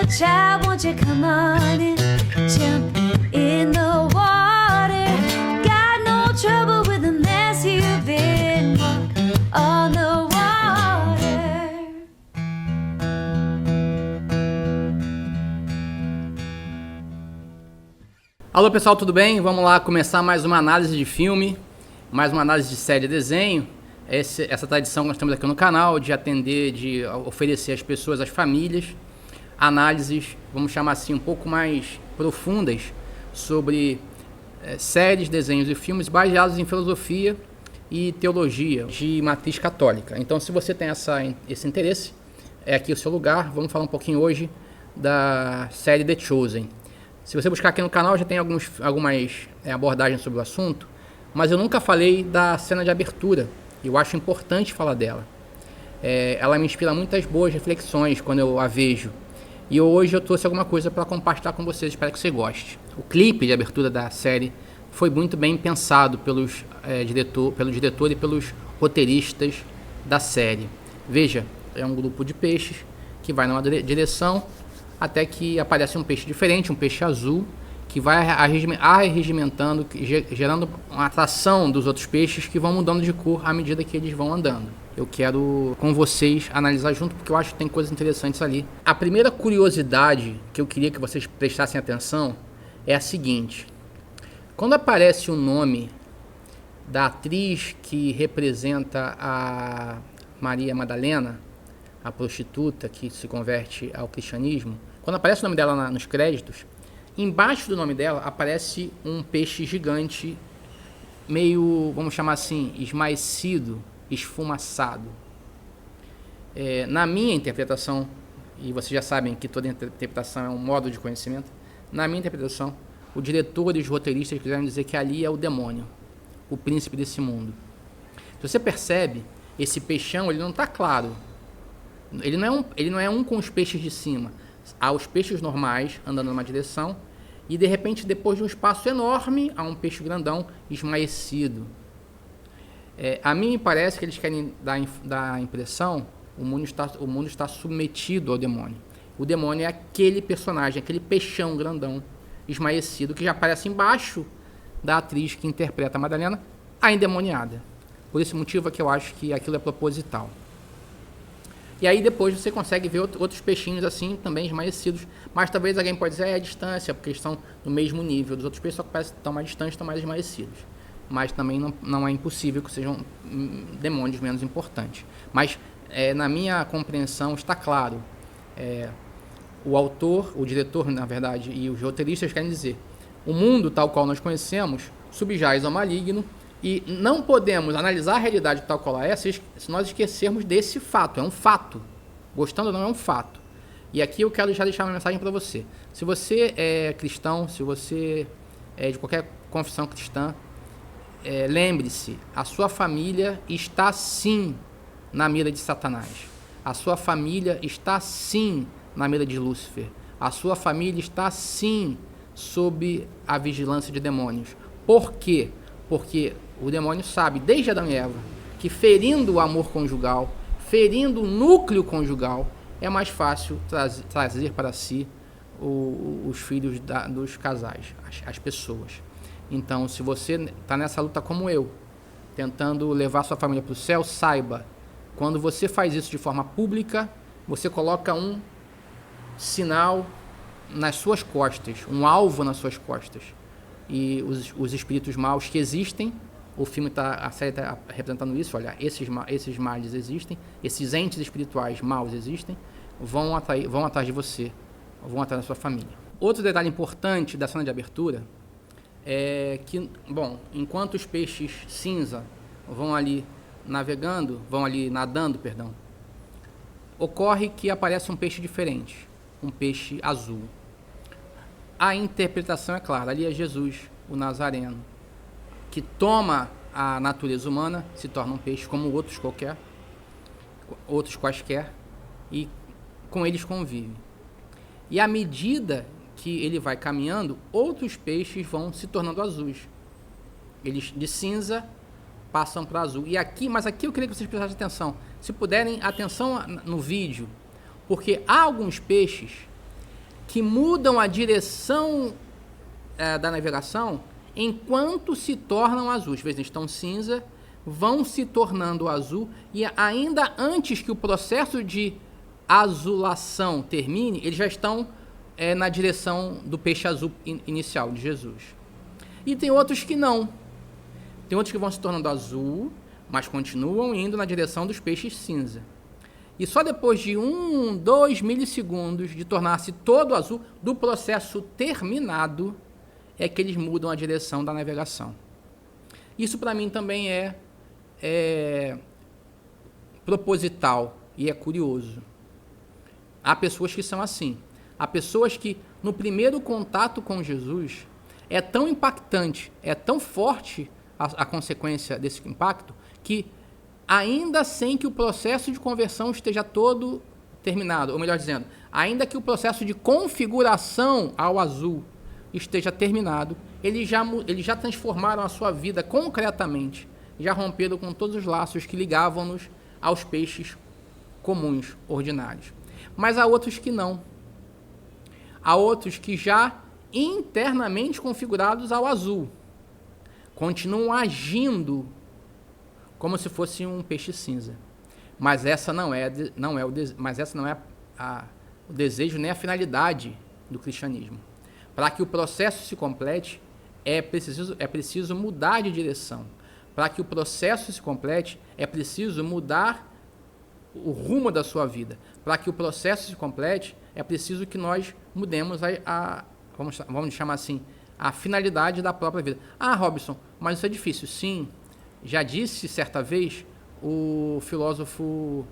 Child, won't you come on in, jump in the water. Got no trouble with the mess you've been. Walk on the water. Alô pessoal, tudo bem? Vamos lá começar mais uma análise de filme, mais uma análise de série e desenho. Essa tradição que nós temos aqui no canal de atender, de oferecer às pessoas, às famílias, análises, vamos chamar assim, um pouco mais profundas sobre séries, desenhos e filmes baseados em filosofia e teologia de matriz católica. Então, se você tem esse interesse, é aqui o seu lugar. Vamos falar um pouquinho hoje da série The Chosen. Se você buscar aqui no canal, já tem algumas abordagens sobre o assunto, mas eu nunca falei da cena de abertura. Eu acho importante falar dela. Ela me inspira muitas boas reflexões quando eu a vejo. E hoje eu trouxe alguma coisa para compartilhar com vocês, espero que você goste. O clipe de abertura da série foi muito bem pensado pelo diretor e pelos roteiristas da série. Veja, é um grupo de peixes que vai numa direção, até que aparece um peixe diferente, um peixe azul, que vai arregimentando, gerando uma atração dos outros peixes que vão mudando de cor à medida que eles vão andando. Eu quero, com vocês, analisar junto, porque eu acho que tem coisas interessantes ali. A primeira curiosidade que eu queria que vocês prestassem atenção é a seguinte. Quando aparece o nome da atriz que representa a Maria Madalena, a prostituta que se converte ao cristianismo, quando aparece o nome dela nos créditos, embaixo do nome dela aparece um peixe gigante, meio, vamos chamar assim, esmaecido, esfumaçado. Na minha interpretação, e vocês já sabem que toda interpretação é um modo de conhecimento, na minha interpretação, o diretor e os roteiristas quiseram dizer que ali é o demônio, o príncipe desse mundo. Se você percebe, esse peixão, ele não está claro. Ele não é um com os peixes de cima. Há os peixes normais andando numa direção e, de repente, depois de um espaço enorme, há um peixe grandão esmaecido. A mim me parece que eles querem dar a impressão o mundo está submetido ao demônio. O demônio é aquele personagem, aquele peixão grandão esmaecido que já aparece embaixo da atriz que interpreta a Madalena, a endemoniada. Por esse motivo é que eu acho que aquilo é proposital. E aí depois você consegue ver outros peixinhos assim, também esmaecidos, mas talvez alguém pode dizer, a distância, porque eles estão no mesmo nível dos outros peixes, só que parecem que estão mais distantes, estão mais esmaecidos. Mas também não é impossível que sejam demônios menos importantes. Mas na minha compreensão está claro, o autor, o diretor, na verdade, e os roteiristas querem dizer, o mundo tal qual nós conhecemos subjaz ao maligno, e não podemos analisar a realidade tal qual ela é se nós esquecermos desse fato. É um fato. Gostando ou não, é um fato. E aqui eu quero já deixar uma mensagem para você. Se você é cristão, se você é de qualquer confissão cristã, lembre-se, a sua família está sim na mira de Satanás. A sua família está sim na mira de Lúcifer. A sua família está sim sob a vigilância de demônios. Por quê? Porque o demônio sabe, desde Adão e Eva, que ferindo o amor conjugal, ferindo o núcleo conjugal, é mais fácil trazer para si os filhos dos casais, as pessoas. Então, se você está nessa luta como eu, tentando levar sua família para o céu, saiba, quando você faz isso de forma pública, você coloca um sinal nas suas costas, um alvo nas suas costas. E os espíritos maus que existem, a série está representando isso, olha, esses males existem, esses entes espirituais maus existem, vão atrás de você, vão atrás da sua família. Outro detalhe importante da cena de abertura é que, enquanto os peixes cinza vão ali nadando, ocorre que aparece um peixe diferente, um peixe azul. A interpretação é clara, ali é Jesus, o Nazareno, que toma a natureza humana, se torna um peixe como outros quaisquer, e com eles convive. E à medida que ele vai caminhando, outros peixes vão se tornando azuis. Eles de cinza passam para azul. Mas aqui eu queria que vocês prestassem atenção. Se puderem, atenção no vídeo, porque há alguns peixes que mudam a direção da navegação enquanto se tornam azuis. Às vezes estão cinza, vão se tornando azul, e ainda antes que o processo de azulação termine, eles já estão na direção do peixe azul inicial, de Jesus. E tem outros que não. Tem outros que vão se tornando azul, mas continuam indo na direção dos peixes cinza. E só depois de 2 milissegundos de tornar-se todo azul, do processo terminado, é que eles mudam a direção da navegação. Isso para mim também é proposital e é curioso. Há pessoas que são assim. Há pessoas que, no primeiro contato com Jesus, é tão impactante, é tão forte a consequência desse impacto, que ainda sem que o processo de conversão esteja todo terminado, ou melhor dizendo, ainda que o processo de configuração ao azul esteja terminado, eles já transformaram a sua vida concretamente, já romperam com todos os laços que ligavam-nos aos peixes comuns, ordinários. Mas há outros que não. Há outros que já internamente configurados ao azul continuam agindo como se fosse um peixe cinza. Mas essa não é o desejo nem a finalidade do cristianismo. Para que o processo se complete, é preciso mudar de direção. Para que o processo se complete, é preciso mudar o rumo da sua vida. Para que o processo se complete, é preciso que nós mudemos vamos chamar assim, a finalidade da própria vida. Ah, Robson, mas isso é difícil. Sim, já disse certa vez o filósofo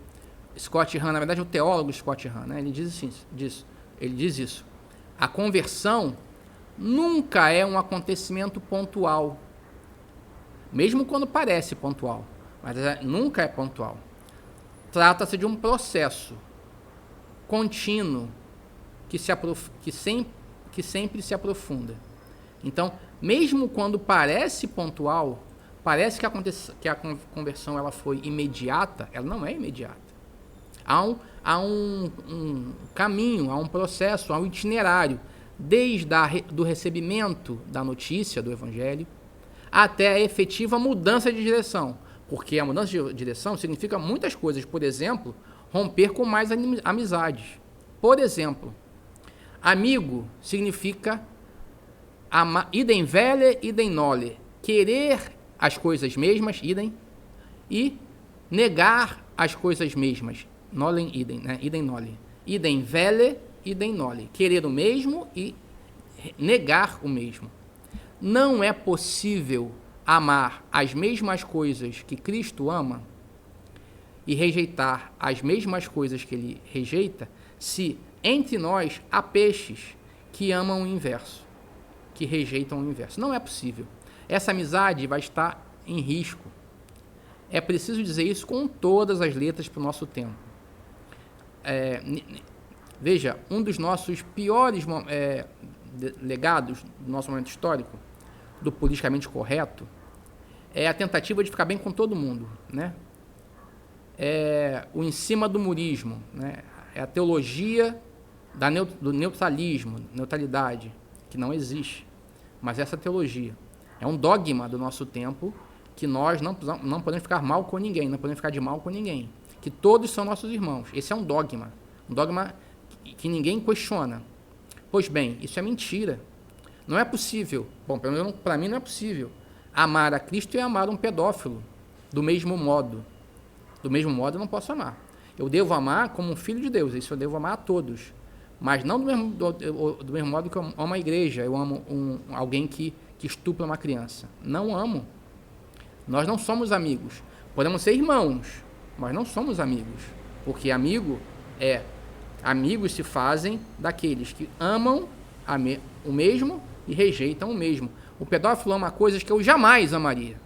Scott Hahn, na verdade o teólogo Scott Hahn, né? Ele diz isso. A conversão nunca é um acontecimento pontual, mesmo quando parece pontual, mas nunca é pontual. Trata-se de um processo contínuo que sempre se aprofunda. Então, mesmo quando parece pontual, parece que a conversão ela foi imediata, ela não é imediata. Há um caminho, há um processo, há um itinerário, desde do recebimento da notícia do Evangelho até a efetiva mudança de direção. Porque a mudança de direção significa muitas coisas. Por exemplo, romper com mais amizades. Por exemplo, amigo significa idem vele, idem nole. Querer as coisas mesmas, idem, e negar as coisas mesmas, nolen idem, né? Idem nole. Idem vele, idem nole. Querer o mesmo e negar o mesmo. Não é possível amar as mesmas coisas que Cristo ama e rejeitar as mesmas coisas que ele rejeita, se entre nós há peixes que amam o inverso, que rejeitam o inverso. Não é possível. Essa amizade vai estar em risco. É preciso dizer isso com todas as letras para o nosso tempo. Veja, um dos nossos piores legados do nosso momento histórico, do politicamente correto, é a tentativa de ficar bem com todo mundo, né? É o em cima do murismo, né? É a teologia do neutralismo, neutralidade, que não existe. Mas essa teologia é um dogma do nosso tempo, que nós não podemos ficar mal com ninguém, não podemos ficar de mal com ninguém, que todos são nossos irmãos. Esse é um dogma que ninguém questiona. Pois bem, isso é mentira. Não é possível, para mim não é possível amar a Cristo e amar um pedófilo do mesmo modo. Do mesmo modo eu não posso amar. Eu devo amar como um filho de Deus, isso eu devo amar a todos. Mas não do mesmo modo que eu amo a igreja, eu amo alguém que estupra uma criança. Não amo. Nós não somos amigos. Podemos ser irmãos, mas não somos amigos. Porque amigos se fazem daqueles que amam o mesmo e rejeitam o mesmo. O pedófilo ama coisas que eu jamais amaria.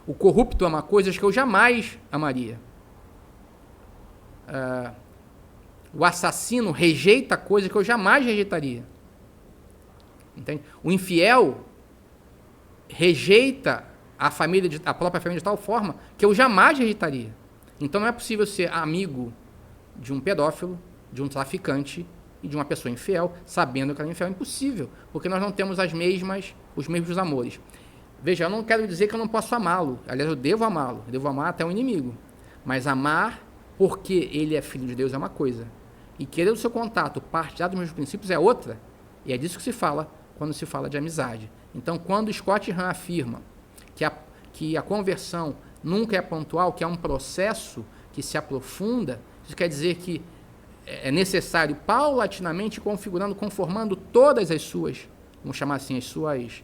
O corrupto ama coisas que eu jamais amaria. O assassino rejeita coisas que eu jamais rejeitaria. Entende? O infiel rejeita a própria família de tal forma que eu jamais rejeitaria. Então não é possível ser amigo de um pedófilo, de um traficante e de uma pessoa infiel, sabendo que ela é infiel, é impossível, porque nós não temos os mesmos amores. Veja, eu não quero dizer que eu não posso amá-lo, aliás, eu devo amá-lo, devo amar até o inimigo, mas amar porque ele é filho de Deus é uma coisa, e querer o seu contato, partilhar dos meus princípios é outra, e é disso que se fala quando se fala de amizade. Então, quando Scott Hahn afirma que a conversão nunca é pontual, que é um processo que se aprofunda, isso quer dizer que é necessário paulatinamente conformando todas as suas, vamos chamar assim, as suas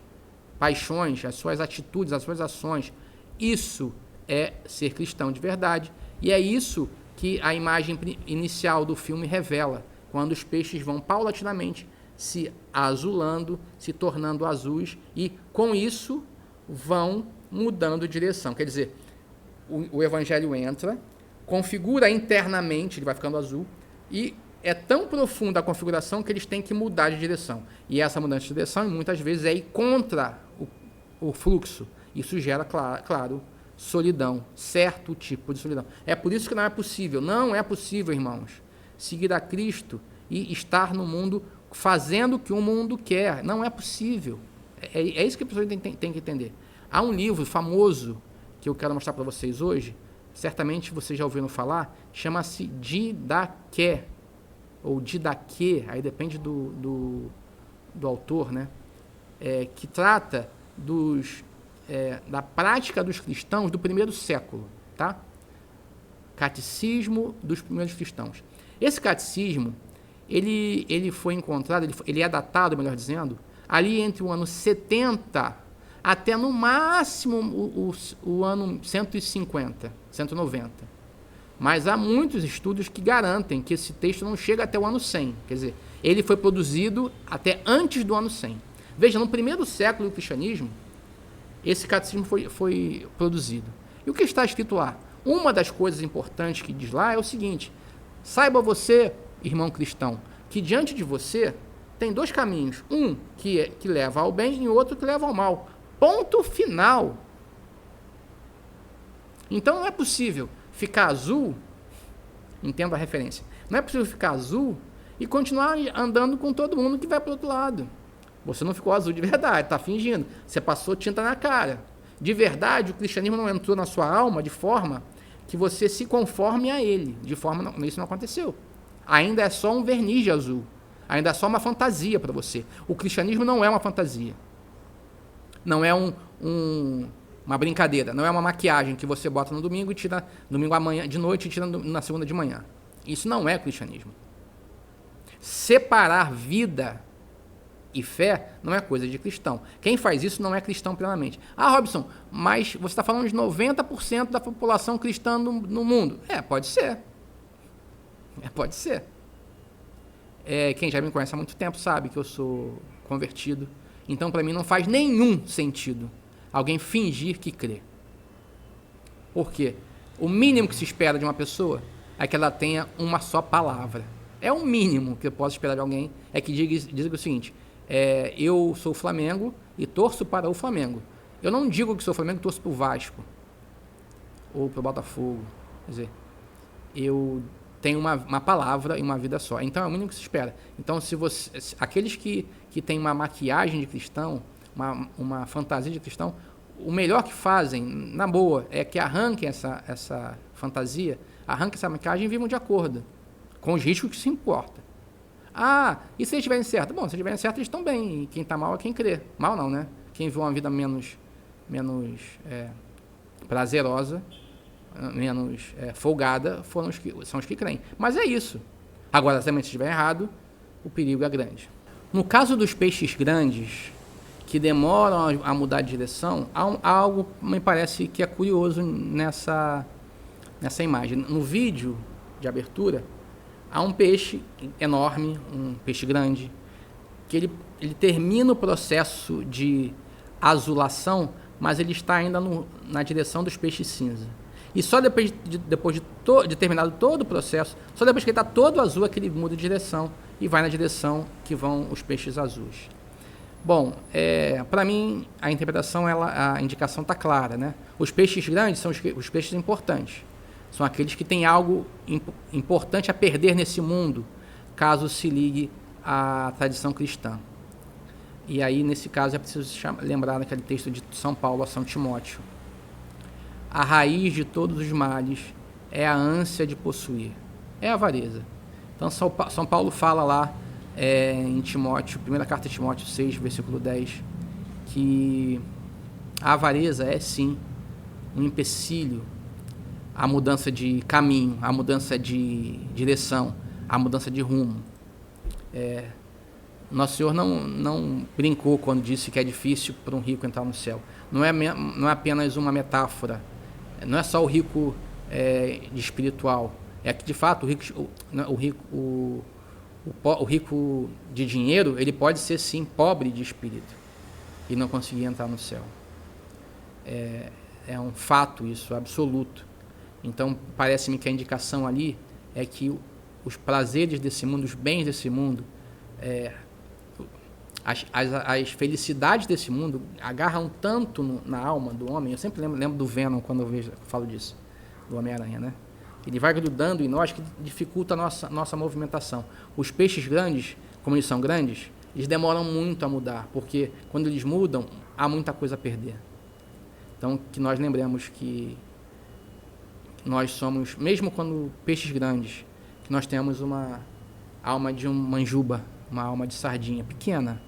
paixões, as suas atitudes, as suas ações. Isso é ser cristão de verdade. E é isso que a imagem inicial do filme revela, quando os peixes vão paulatinamente se azulando, se tornando azuis, e com isso vão mudando de direção. Quer dizer, o evangelho entra, configura internamente, ele vai ficando azul, e é tão profunda a configuração que eles têm que mudar de direção. E essa mudança de direção, muitas vezes, é ir contra o fluxo. Isso gera, claro, solidão, certo tipo de solidão. É por isso que não é possível, irmãos, seguir a Cristo e estar no mundo fazendo o que o mundo quer. Não é possível. É isso que a pessoa tem que entender. Há um livro famoso que eu quero mostrar para vocês hoje, certamente vocês já ouviram falar, chama-se Didaqué, ou Didaquê, aí depende do autor, né? Que trata da prática dos cristãos do primeiro século, tá? Catecismo dos primeiros cristãos. Esse catecismo, ele foi encontrado, ele é datado, melhor dizendo, ali entre o ano 70 até no máximo o ano 150, 190. Mas há muitos estudos que garantem que esse texto não chega até o ano 100. Quer dizer, ele foi produzido até antes do ano 100. Veja, no primeiro século do cristianismo, esse catecismo foi produzido. E o que está escrito lá? Uma das coisas importantes que diz lá é o seguinte: saiba você, irmão cristão, que diante de você tem dois caminhos. Um que leva ao bem e outro que leva ao mal. Ponto final. Então não é possível ficar azul, entenda a referência, não é possível ficar azul e continuar andando com todo mundo que vai para o outro lado. Você não ficou azul de verdade, está fingindo. Você passou tinta na cara. De verdade, o cristianismo não entrou na sua alma de forma que você se conforme a ele. Isso não aconteceu. Ainda é só um verniz de azul. Ainda é só uma fantasia para você. O cristianismo não é uma fantasia. Não é uma brincadeira. Não é uma maquiagem que você bota no domingo e tira domingo amanhã, de noite e tira na segunda de manhã. Isso não é cristianismo. Separar vida e fé não é coisa de cristão. Quem faz isso não é cristão plenamente. Ah, Robson, mas você está falando de 90% da população cristã no mundo. Pode ser. Pode ser. Quem já me conhece há muito tempo sabe que eu sou convertido. Então, para mim, não faz nenhum sentido alguém fingir que crê. Por quê? O mínimo que se espera de uma pessoa é que ela tenha uma só palavra. É o mínimo que eu posso esperar de alguém, é que diga o seguinte: eu sou Flamengo e torço para o Flamengo. Eu não digo que sou Flamengo e torço para o Vasco ou para o Botafogo. Quer dizer, eu tenho uma palavra e uma vida só. Então é o mínimo que se espera. Então, aqueles que têm uma maquiagem de cristão, uma fantasia de cristão, o melhor que fazem, na boa, é que arranquem essa fantasia, arranquem essa maquiagem e vivam de acordo com os riscos que se importa. E se eles estiverem certos? Bom, se eles estiverem certos, eles estão bem. E quem está mal é quem crê. Mal não, né? Quem vive uma vida menos prazerosa, menos folgada, são os que creem. Mas é isso. Agora, também, se estiver errado, o perigo é grande. No caso dos peixes grandes, que demoram a mudar de direção, há algo, me parece, que é curioso nessa imagem. No vídeo de abertura, há um peixe enorme, um peixe grande, que ele termina o processo de azulação, mas ele está ainda na direção dos peixes cinza. E só depois de terminado todo o processo, só depois que ele está todo azul, é que ele muda de direção e vai na direção que vão os peixes azuis. Bom, para mim, a interpretação, a indicação está clara, né? Os peixes grandes são os peixes importantes. São aqueles que têm algo importante a perder nesse mundo, caso se ligue à tradição cristã. E aí, nesse caso, é preciso lembrar daquele texto de São Paulo a São Timóteo. A raiz de todos os males é a ânsia de possuir, é a avareza. Então, São Paulo fala lá em Timóteo, primeira carta de Timóteo 6, versículo 10, que a avareza é, sim, um empecilho à mudança de caminho, à mudança de direção, à mudança de rumo. Nosso Senhor não brincou quando disse que é difícil para um rico entrar no céu. Não é apenas uma metáfora. Não é só o rico de espiritual. É que, de fato, o rico de dinheiro, ele pode ser, sim, pobre de espírito e não conseguir entrar no céu. É um fato isso, absoluto. Então, parece-me que a indicação ali é que os prazeres desse mundo, os bens desse mundo, as felicidades desse mundo agarram tanto na alma do homem. Eu sempre lembro do Venom quando eu falo disso, do Homem-Aranha, né? Ele vai grudando em nós, que dificulta a nossa movimentação. Os peixes grandes, como eles são grandes, eles demoram muito a mudar, porque quando eles mudam, há muita coisa a perder. Então, que nós lembremos que nós somos, mesmo quando peixes grandes, que nós temos uma alma de uma manjuba, uma alma de sardinha pequena,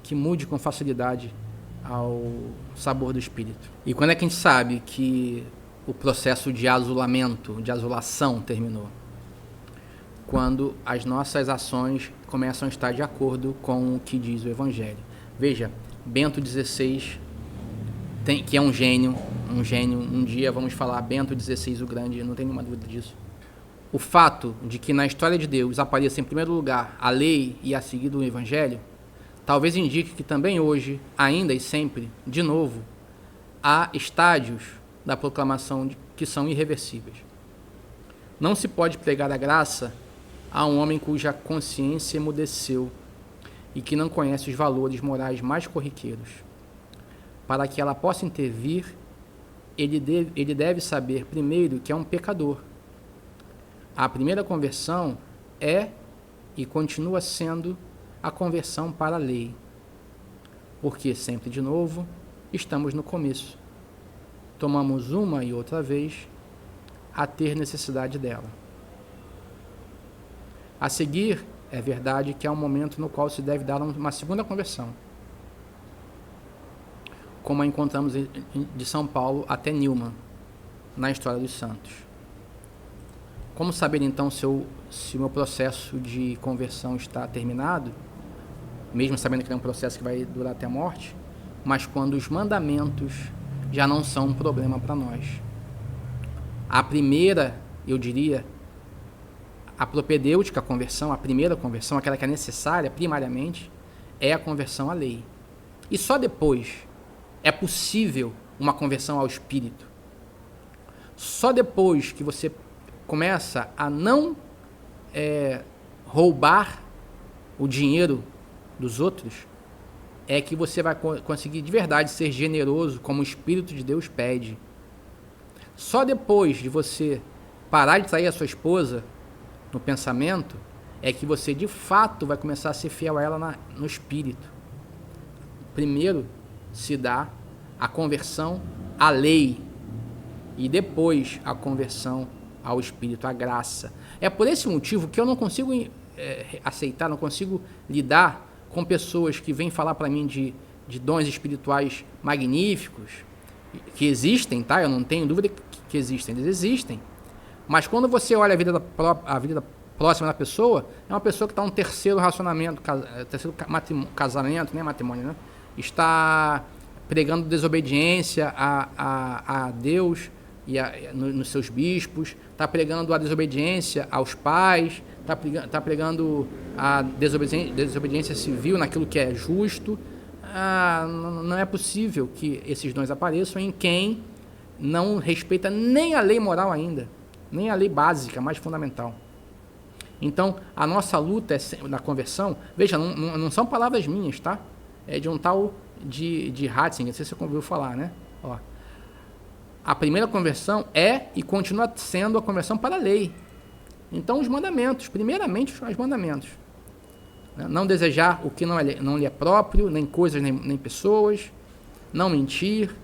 que mude com facilidade ao sabor do espírito. E quando é que a gente sabe que o processo de azulamento, de azulação terminou? Quando as nossas ações começam a estar de acordo com o que diz o Evangelho. Veja, Bento XVI, que é um gênio, um dia vamos falar Bento XVI o Grande, não tem nenhuma dúvida disso. O fato de que na história de Deus apareça em primeiro lugar a lei e a seguir o Evangelho, talvez indique que também hoje, ainda e sempre, de novo, há estádios da proclamação que são irreversíveis. Não se pode pregar a graça a um homem cuja consciência emudeceu e que não conhece os valores morais mais corriqueiros. Para que ela possa intervir, ele deve saber primeiro que é um pecador. A primeira conversão é e continua sendo a conversão para a lei, porque sempre de novo estamos no começo. Tomamos uma e outra vez a ter necessidade dela. A seguir, é verdade que há um momento no qual se deve dar uma segunda conversão, como a encontramos de São Paulo até Newman, na História dos Santos. Como saber então se o meu processo de conversão está terminado, mesmo sabendo que é um processo que vai durar até a morte, mas quando os mandamentos já não são um problema para nós? A primeira, eu diria, a propedêutica conversão, a primeira conversão, aquela que é necessária primariamente, é a conversão à lei. E só depois é possível uma conversão ao espírito. Só depois que você começa a não roubar o dinheiro dos outros, é que você vai conseguir de verdade ser generoso como o Espírito de Deus pede. Só depois de você parar de trair a sua esposa no pensamento, é que você de fato vai começar a ser fiel a ela no espírito. Primeiro se dá a conversão à lei e depois a conversão ao espírito, à graça. É por esse motivo que eu não consigo aceitar, não consigo lidar com pessoas que vêm falar para mim de dons espirituais magníficos, que existem, tá? Eu não tenho dúvida que existem, eles existem. Mas quando você olha a vida próxima da pessoa, é uma pessoa que está num terceiro relacionamento, terceiro casamento, nem matrimônio, né? Está pregando desobediência a Deus e nos seus bispos, está pregando a desobediência aos pais, está pregando a desobediência civil naquilo que é justo. Não é possível que esses dons apareçam em quem não respeita nem a lei moral ainda, nem a lei básica, mais fundamental. Então, a nossa luta na conversão, veja, não são palavras minhas, tá? É de um tal de Ratzinger, não sei se você ouviu falar, né? Ó, a primeira conversão é e continua sendo a conversão para a lei. Então, os mandamentos, primeiramente os mandamentos. Não desejar o que não lhe é próprio, nem coisas, nem pessoas, não mentir,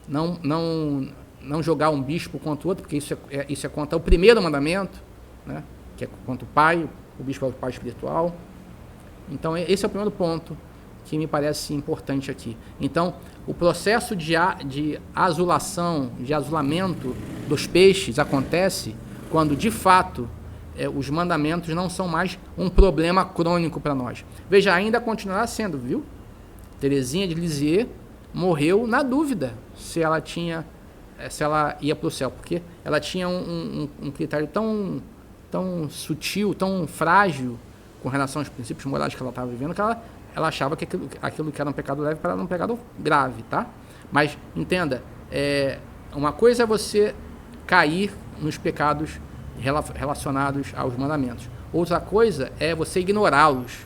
não jogar um bispo contra o outro, porque isso é contra o primeiro mandamento, né? Que é contra o pai, o bispo é o pai espiritual. Então, esse é o primeiro ponto que me parece importante aqui. Então, o processo de azulação, de azulamento dos peixes acontece quando, de fato, os mandamentos não são mais um problema crônico para nós. Veja, ainda continuará sendo, viu? Teresinha de Lisieux morreu na dúvida se ela ia para o céu, porque ela tinha um critério tão sutil, tão frágil com relação aos princípios morais que ela estava vivendo, que ela achava que aquilo que era um pecado leve para ela era um pecado grave, tá? Mas, entenda, uma coisa é você cair nos pecados relacionados aos mandamentos. Outra coisa é você ignorá-los,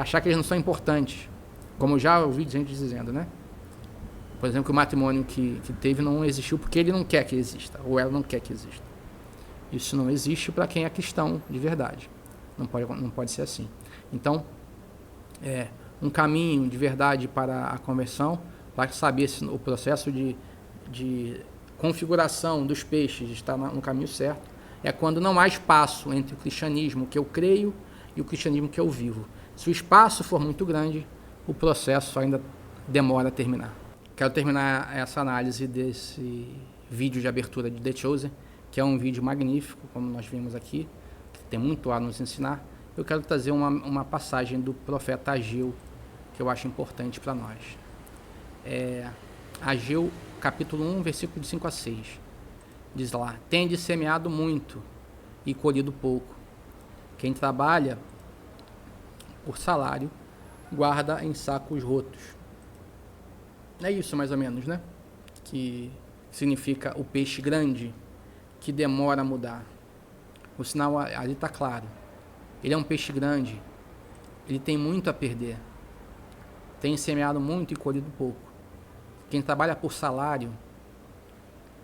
achar que eles não são importantes, como eu já ouvi gente dizendo, né? Por exemplo, que o matrimônio que teve não existiu porque ele não quer que exista, ou ela não quer que exista. Isso não existe para quem é cristão de verdade. Não pode ser assim. Então, um caminho de verdade para a conversão, para saber se o processo de configuração dos peixes está no caminho certo, é quando não há espaço entre o cristianismo que eu creio e o cristianismo que eu vivo. Se o espaço for muito grande, o processo ainda demora a terminar. Quero terminar essa análise desse vídeo de abertura de The Chosen, que é um vídeo magnífico, como nós vimos aqui, que tem muito a nos ensinar. Eu quero trazer uma passagem do profeta Ageu, que eu acho importante para nós. Ageu, capítulo 1, versículo de 5 a 6. Diz lá: Tende semeado muito e colhido pouco. Quem trabalha por salário, guarda em sacos rotos. É isso, mais ou menos, né? Que significa o peixe grande, que demora a mudar. O sinal ali está claro. Ele é um peixe grande. Ele tem muito a perder. Tem semeado muito e colhido pouco. Quem trabalha por salário,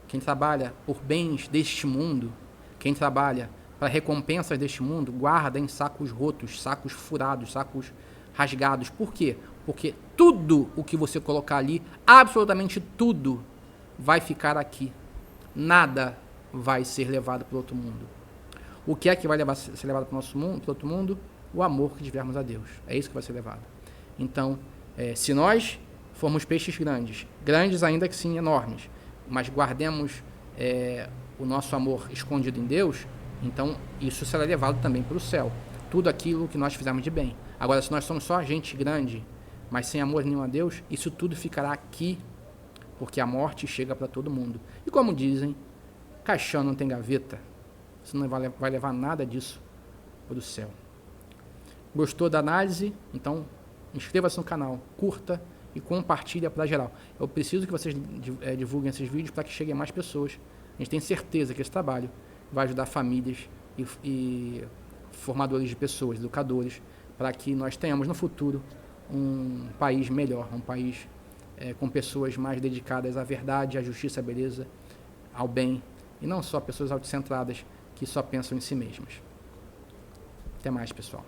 quem trabalha por bens deste mundo, quem trabalha para recompensas deste mundo, guarda em sacos rotos, sacos furados, sacos rasgados. Por quê? Porque tudo o que você colocar ali, absolutamente tudo, vai ficar aqui. Nada vai ser levado para o outro mundo. O que é que vai ser levado para o nosso mundo, para o outro mundo? O amor que tivermos a Deus. É isso que vai ser levado. Então, se nós formos peixes grandes, grandes ainda que sim, enormes, mas guardemos o nosso amor escondido em Deus, então isso será levado também para o céu. Tudo aquilo que nós fizermos de bem. Agora, se nós somos só gente grande, mas sem amor nenhum a Deus, isso tudo ficará aqui, porque a morte chega para todo mundo. E como dizem, caixão não tem gaveta, você não vai levar nada disso para o céu. Gostou da análise? Então, inscreva-se no canal, curta e compartilha para geral. Eu preciso que vocês divulguem esses vídeos para que cheguem a mais pessoas. A gente tem certeza que esse trabalho vai ajudar famílias e formadores de pessoas, educadores, para que nós tenhamos no futuro um país melhor, um país com pessoas mais dedicadas à verdade, à justiça, à beleza, ao bem, e não só pessoas autocentradas que só pensam em si mesmas. Até mais, pessoal.